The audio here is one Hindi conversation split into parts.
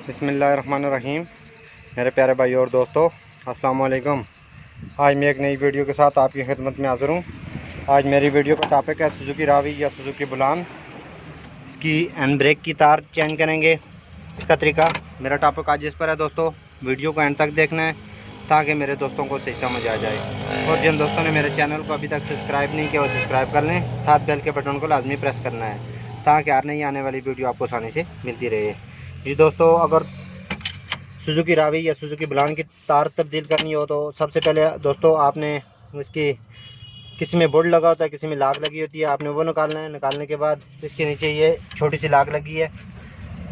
बिस्मिल्लाहिर्रहमानिर्रहीम। मेरे प्यारे भाई और दोस्तों, अस्सलाम वालेकुम। आज मैं एक नई वीडियो के साथ आपकी खिदमत में हाज़िर हूँ। आज मेरी वीडियो का टॉपिक है सुजुकी रावी या सुजुकी बुलान। इसकी हैंड ब्रेक की तार चेंज करेंगे, इसका तरीका। मेरा टॉपिक आज इस पर है दोस्तों। वीडियो को एंड तक देखना है ताकि मेरे दोस्तों को सही समझ आ जाए। और जिन दोस्तों ने मेरे चैनल को अभी तक सब्सक्राइब नहीं किया वो सब्सक्राइब कर लें, साथ बेल के बटन को लाजमी प्रेस करना है ताकि हर नई आने वाली वीडियो आपको आसानी से मिलती रहे। जी दोस्तों, अगर सुजुकी रावी या सुजुकी बुलान की तार तब्दील करनी हो तो सबसे पहले दोस्तों आपने इसकी, किसी में बोर्ड लगा होता है, किसी में लाग लगी होती है, आपने वो निकालना है। निकालने के बाद इसके नीचे ये छोटी सी लाग लगी है,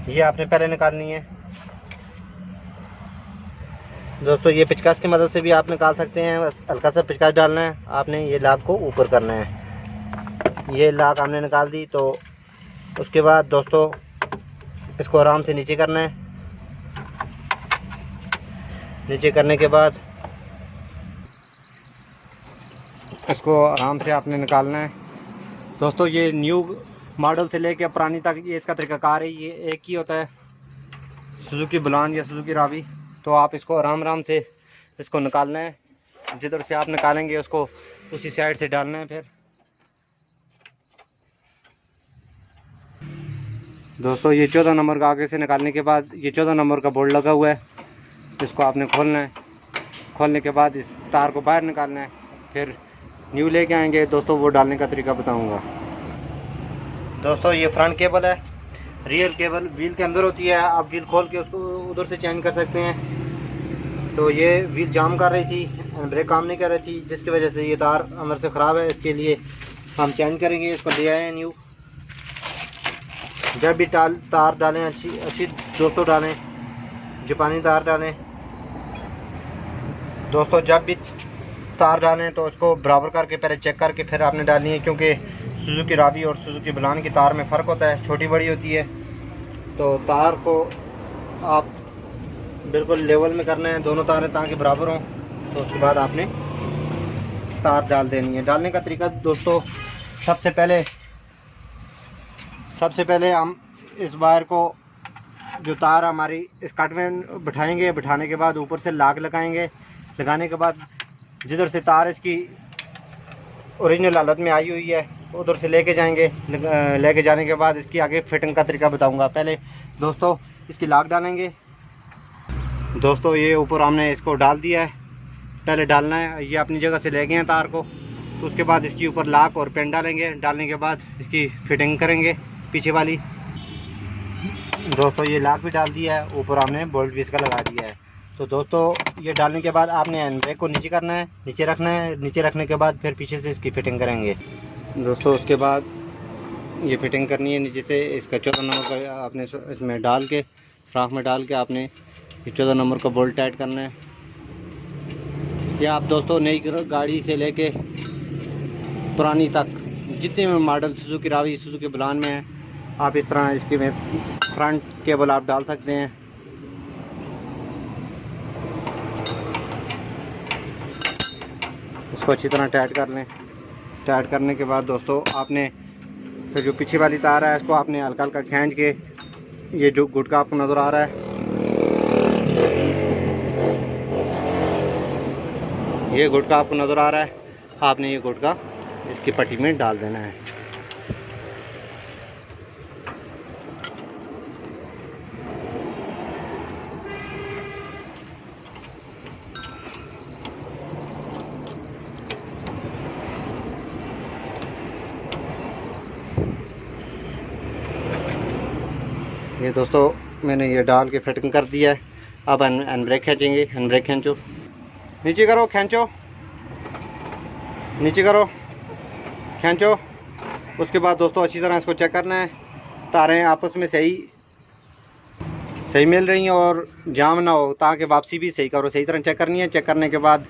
ये आपने पहले निकालनी है दोस्तों। ये पिचकास की मदद से भी आप निकाल सकते हैं, बस हल्का सा पिचकास डालना है। आपने ये लाग को ऊपर करना है। ये लाग हमने निकाल दी तो उसके बाद दोस्तों इसको आराम से नीचे करना है। नीचे करने के बाद इसको आराम से आपने निकालना है दोस्तों। ये न्यू मॉडल से लेके पुरानी तक ये इसका तरीक़ाकार है, ये एक ही होता है सुजुकी बुलान या सुजुकी रावी। तो आप इसको आराम से इसको निकालना है। जिधर से आप निकालेंगे उसको उसी साइड से डालना है। फिर दोस्तों ये 14 नंबर का आगे से निकालने के बाद ये 14 नंबर का बोर्ड लगा हुआ है, इसको आपने खोलना है। खोलने के बाद इस तार को बाहर निकालना है। फिर न्यू लेके आएंगे दोस्तों, वो डालने का तरीका बताऊंगा दोस्तों। ये फ्रंट केबल है, रियर केबल व्हील के अंदर होती है। आप व्हील खोल के उसको उधर से चेंज कर सकते हैं। तो ये व्हील जाम कर रही थी, ब्रेक काम नहीं कर रही थी, जिसकी वजह से ये तार अंदर से ख़राब है। इसके लिए हम चेंज करेंगे, इसको ले आए हैं न्यू। जब भी तार डालें अच्छी दोस्तों डालें, जापानी तार डालें दोस्तों। जब भी तार डालें तो उसको बराबर करके पहले चेक करके फिर आपने डालनी है, क्योंकि सुजुकी रावी और सुजुकी बुलान की तार में फ़र्क होता है, छोटी बड़ी होती है। तो तार को आप बिल्कुल लेवल में करना है, दोनों तारें ताकि बराबर हों। तो उसके बाद आपने तार डाल देनी है। डालने का तरीका दोस्तों, सबसे पहले हम इस वायर को, जो तार हमारी इस कट में बिठाएंगे। बिठाने के बाद ऊपर से लाग लगाएंगे। लगाने के बाद जिधर से तार इसकी ओरिजिनल हालत में आई हुई है उधर से लेके जाएंगे। लेके जाने के बाद इसकी आगे फिटिंग का तरीका बताऊंगा। पहले दोस्तों इसकी लाग डालेंगे दोस्तों। ये ऊपर हमने इसको डाल दिया है, पहले डालना है। ये अपनी जगह से ले गए हैं तार को। तो उसके बाद इसके ऊपर लाक और पेन डालेंगे। डालने के बाद इसकी फिटिंग करेंगे पीछे वाली दोस्तों। ये लाक भी डाल दिया है, ऊपर हमने बोल्ट भी इसका लगा दिया है। तो दोस्तों ये डालने के बाद आपने हैंड ब्रेक को नीचे करना है, नीचे रखना है। नीचे रखने के बाद फिर पीछे से इसकी फ़िटिंग करेंगे दोस्तों। उसके बाद ये फ़िटिंग करनी है नीचे से। इसका 14 नंबर का आपने इसमें डाल के, फ्राक में डाल के आपने ये 14 नंबर का बोल्ट टाइट करना है। या आप दोस्तों नई गाड़ी से लेके पुरानी तक जितने में मॉडल सुजुकी रावी सुजुकी बुलान में है, आप इस तरह इसके में फ्रंट केबल आप डाल सकते हैं। इसको अच्छी तरह टाइट कर लें। टाइट करने के बाद दोस्तों आपने फिर जो पीछे वाली तार है इसको आपने हल्का हल्का खींच के, ये जो गुटका आपको नज़र आ रहा है, ये गुटका आपको नज़र आ रहा है, आपने ये गुटका इसकी पट्टी में डाल देना है। ये दोस्तों मैंने ये डाल के फिटिंग कर दिया है। अब हैंड ब्रेक खींचेंगे। हैंड ब्रेक खींचो, नीचे करो, खींचो, नीचे करो, खींचो। उसके बाद दोस्तों अच्छी तरह इसको चेक करना है, तारें आपस में सही मिल रही हैं और जाम ना हो, ताकि वापसी भी सही करो। सही तरह चेक करनी है। चेक करने के बाद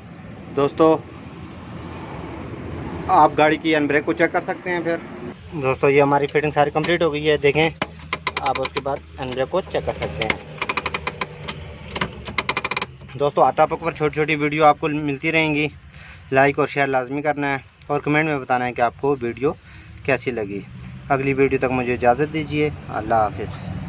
दोस्तों आप गाड़ी की हैंड ब्रेक को चेक कर सकते हैं। फिर दोस्तों ये हमारी फिटिंग सारी कंप्लीट हो गई है, देखें आप। उसके बाद हैंड ब्रेक को चेक कर सकते हैं दोस्तों। हर टॉपिक पर छोटी छोटी वीडियो आपको मिलती रहेंगी। लाइक और शेयर लाजमी करना है और कमेंट में बताना है कि आपको वीडियो कैसी लगी। अगली वीडियो तक मुझे इजाज़त दीजिए। अल्लाह हाफ़िज़।